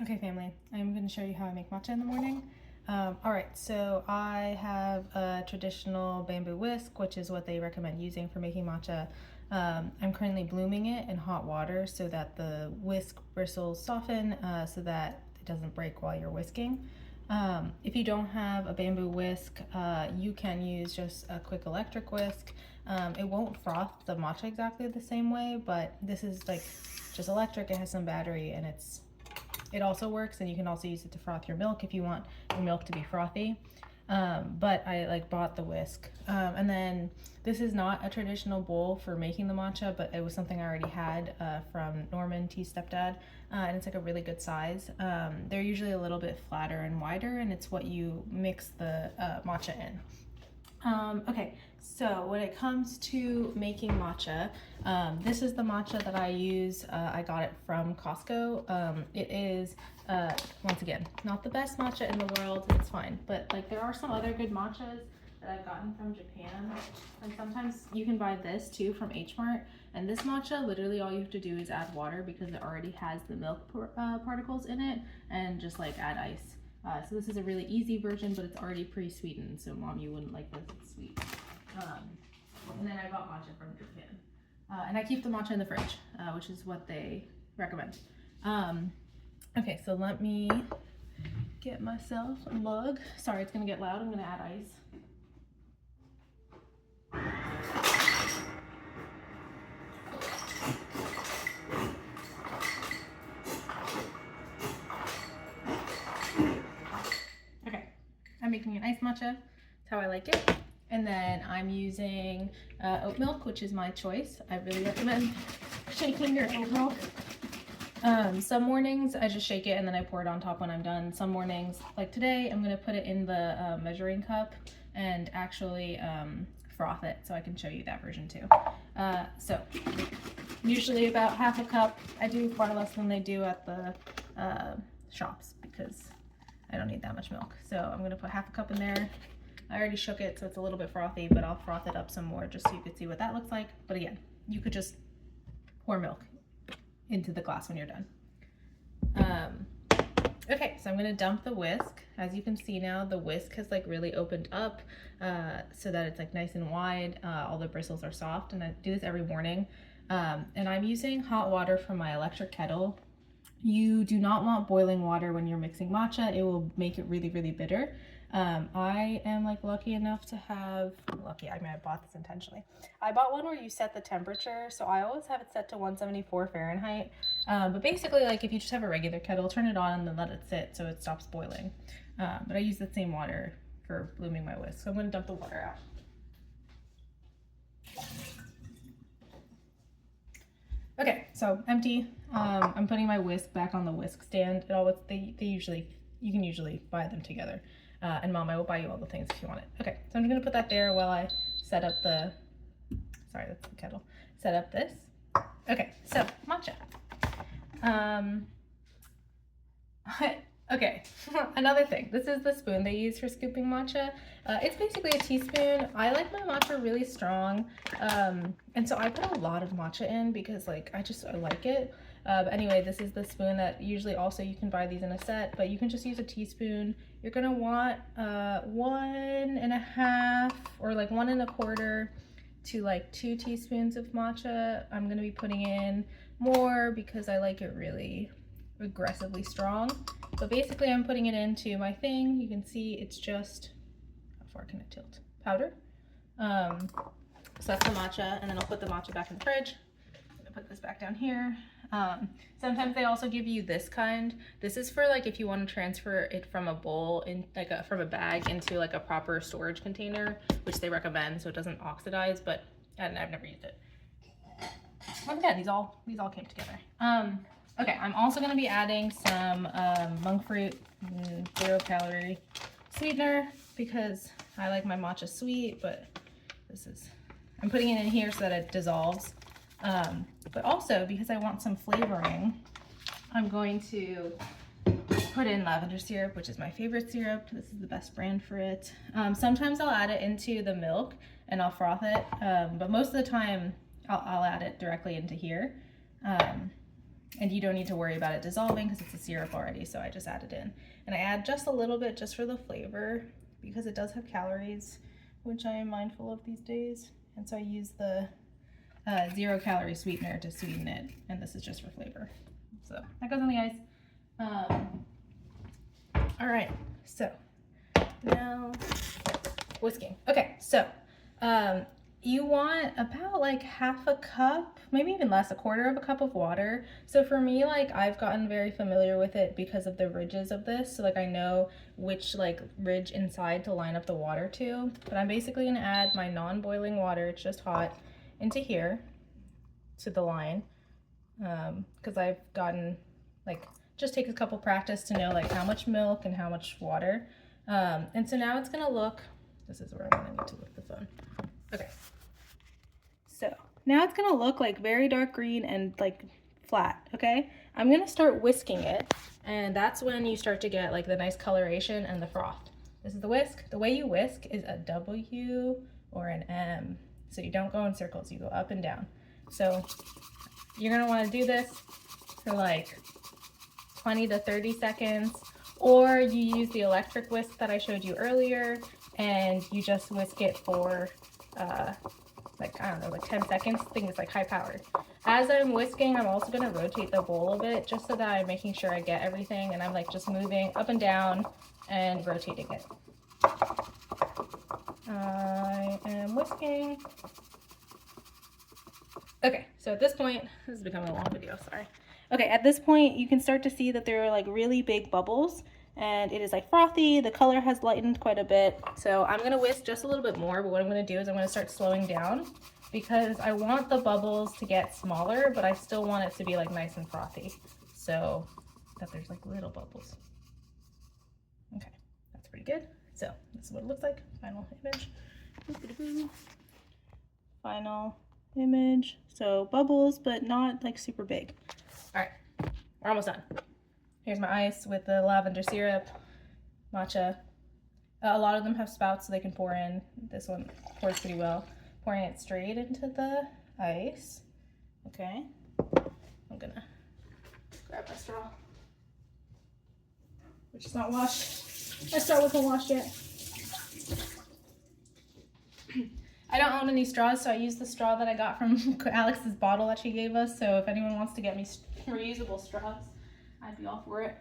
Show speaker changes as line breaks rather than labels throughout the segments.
Okay, family, I'm going to show you how I make matcha in the morning. Alright, so I have a traditional bamboo whisk, which is what they recommend using for making matcha. I'm currently blooming it in hot water so that the whisk bristles soften so that it doesn't break while you're whisking. If you don't have a bamboo whisk, you can use just a quick electric whisk. It won't froth the matcha exactly the same way, but this is like just electric. It has some battery and it also works, and you can also use it to froth your milk if you want your milk to be frothy. But I bought the whisk. And then this is not a traditional bowl for making the matcha, but it was something I already had from Norman T's stepdad, and it's like a really good size. They're usually a little bit flatter and wider, and it's what you mix the matcha in. Okay, so when it comes to making matcha, this is the matcha that I use. I got it from Costco. It is, once again, not the best matcha in the world. It's fine, but like there are some other good matchas that I've gotten from Japan, and sometimes you can buy this too from H Mart. And this matcha, literally all you have to do is add water because it already has the milk particles in it, and just like add ice. So this is a really easy version, but it's already pre-sweetened, so Mom, you wouldn't like this, it's sweet. And then I bought matcha from Japan. And I keep the matcha in the fridge, which is what they recommend. Okay, so let me get myself a mug. Sorry, it's gonna get loud, I'm gonna add ice. I'm making an iced matcha. That's how I like it. And then I'm using oat milk, which is my choice. I really recommend shaking your oat milk. Some mornings I just shake it and then I pour it on top when I'm done. Some mornings, like today, I'm gonna put it in the measuring cup and actually froth it, so I can show you that version too. So usually about half a cup. I do far less than they do at the shops because I don't need that much milk. So I'm gonna put half a cup in there. I already shook it, so it's a little bit frothy, but I'll froth it up some more just so you can see what that looks like. But again, you could just pour milk into the glass when you're done. Okay, so I'm gonna dump the whisk. As you can see now, the whisk has like really opened up so that it's like nice and wide. All the bristles are soft, and I do this every morning. And I'm using hot water from my electric kettle. You do not want boiling water when you're mixing matcha. It will make it really, really bitter. I am like lucky enough to have, I mean I bought this intentionally. I bought one where you set the temperature, so I always have it set to 174 Fahrenheit. But basically like if you just have a regular kettle, turn it on and then let it sit so it stops boiling. But I use the same water for blooming my whisk. So I'm gonna dump the water out. Okay, so empty. I'm putting my whisk back on the whisk stand. You can usually buy them together. And Mom, I will buy you all the things if you want it. Okay, so I'm just gonna put that there while I set up sorry, that's the kettle. Set up this. Okay, so matcha. Okay, another thing. This is the spoon they use for scooping matcha. It's basically a teaspoon. I like my matcha really strong, and so I put a lot of matcha in because like I like it. But anyway, this is the spoon that usually also you can buy these in a set, but you can just use a teaspoon. You're gonna want 1.5 or like 1.25 to like 2 teaspoons of matcha. I'm gonna be putting in more because I like it really aggressively strong. But basically I'm putting it into my thing. You can see it's just, how far can it tilt? Powder. So that's the matcha, and then I'll put the matcha back in the fridge. I'm gonna put this back down here. Sometimes they also give you this kind. This is for like if you want to transfer it from a bowl in like from a bag into like a proper storage container, which they recommend so it doesn't oxidize, but I've never used it. Once again, these all came together. Okay, I'm also going to be adding some monkfruit 0-calorie sweetener because I like my matcha sweet, but I'm putting it in here so that it dissolves. But also because I want some flavoring, I'm going to put in lavender syrup, which is my favorite syrup. This is the best brand for it. Sometimes I'll add it into the milk and I'll froth it, but most of the time I'll add it directly into here. And you don't need to worry about it dissolving because it's a syrup already, so I just add it in. And I add just a little bit just for the flavor because it does have calories, which I am mindful of these days. And so I use the 0 calorie sweetener to sweeten it, and this is just for flavor. So that goes on the ice. All right, so now whisking. Okay, so you want about like half a cup, maybe even less, 1/4 of a cup of water. So for me, like I've gotten very familiar with it because of the ridges of this. So like I know which like ridge inside to line up the water to. But I'm basically gonna add my non-boiling water, it's just hot, into here to the line. Because I've gotten like, just takes a couple practice to know like how much milk and how much water. And so now it's gonna look, this is where I'm gonna need to look the phone. Okay. So now it's gonna look like very dark green and like flat, okay? I'm gonna start whisking it, and that's when you start to get like the nice coloration and the froth. This is the whisk. The way you whisk is a W or an M. So you don't go in circles, you go up and down. So you're gonna wanna do this for like 20 to 30 seconds, or you use the electric whisk that I showed you earlier, and you just whisk it for like, I don't know, like 10 seconds. I think it's like high powered. As I'm whisking, I'm also gonna rotate the bowl a bit just so that I'm making sure I get everything, and I'm like just moving up and down and rotating it. I am whisking. Okay, so at this point, this is becoming a long video, sorry. Okay, at this point, you can start to see that there are like really big bubbles, and it is like frothy. The color has lightened quite a bit. So I'm gonna whisk just a little bit more, but what I'm gonna do is I'm gonna start slowing down because I want the bubbles to get smaller, but I still want it to be like nice and frothy. So that there's like little bubbles. Okay, that's pretty good. So this is what it looks like. Final image. Final image. So bubbles, but not like super big. All right, we're almost done. Here's my ice with the lavender syrup, matcha. A lot of them have spouts so they can pour in. This one pours pretty well. Pouring it straight into the ice. Okay, I'm gonna grab my straw, which is not washed. My straw wasn't washed yet. I don't own any straws, so I use the straw that I got from Alex's bottle that she gave us. So if anyone wants to get me reusable straws, I'd be all for it.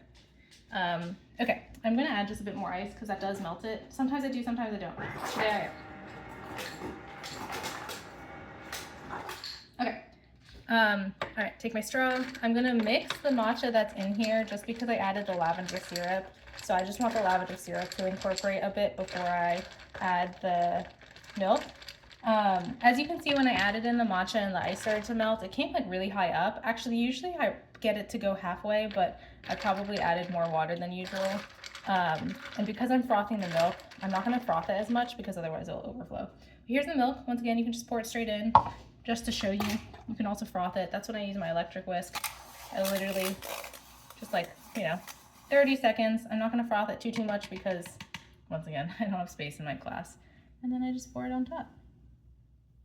Okay, I'm gonna add just a bit more ice because that does melt it. Sometimes I do, sometimes I don't. There. Okay. All right, take my straw. I'm gonna mix the matcha that's in here just because I added the lavender syrup. So I just want the lavender syrup to incorporate a bit before I add the milk. As you can see, when I added in the matcha and the ice started to melt, it came like really high up. Actually, usually I get it to go halfway, but I probably added more water than usual. And because I'm frothing the milk, I'm not gonna froth it as much because otherwise it'll overflow. Here's the milk. Once again, you can just pour it straight in just to show you. You can also froth it. That's when I use my electric whisk. I literally just like, 30 seconds. I'm not gonna froth it too much because once again, I don't have space in my glass. And then I just pour it on top.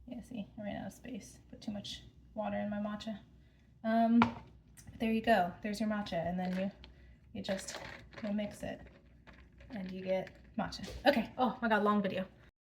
Yeah, see, I ran out of space. Put too much water in my matcha. There you go. There's your matcha, and then you just mix it, and you get matcha. Okay. Oh my God, long video.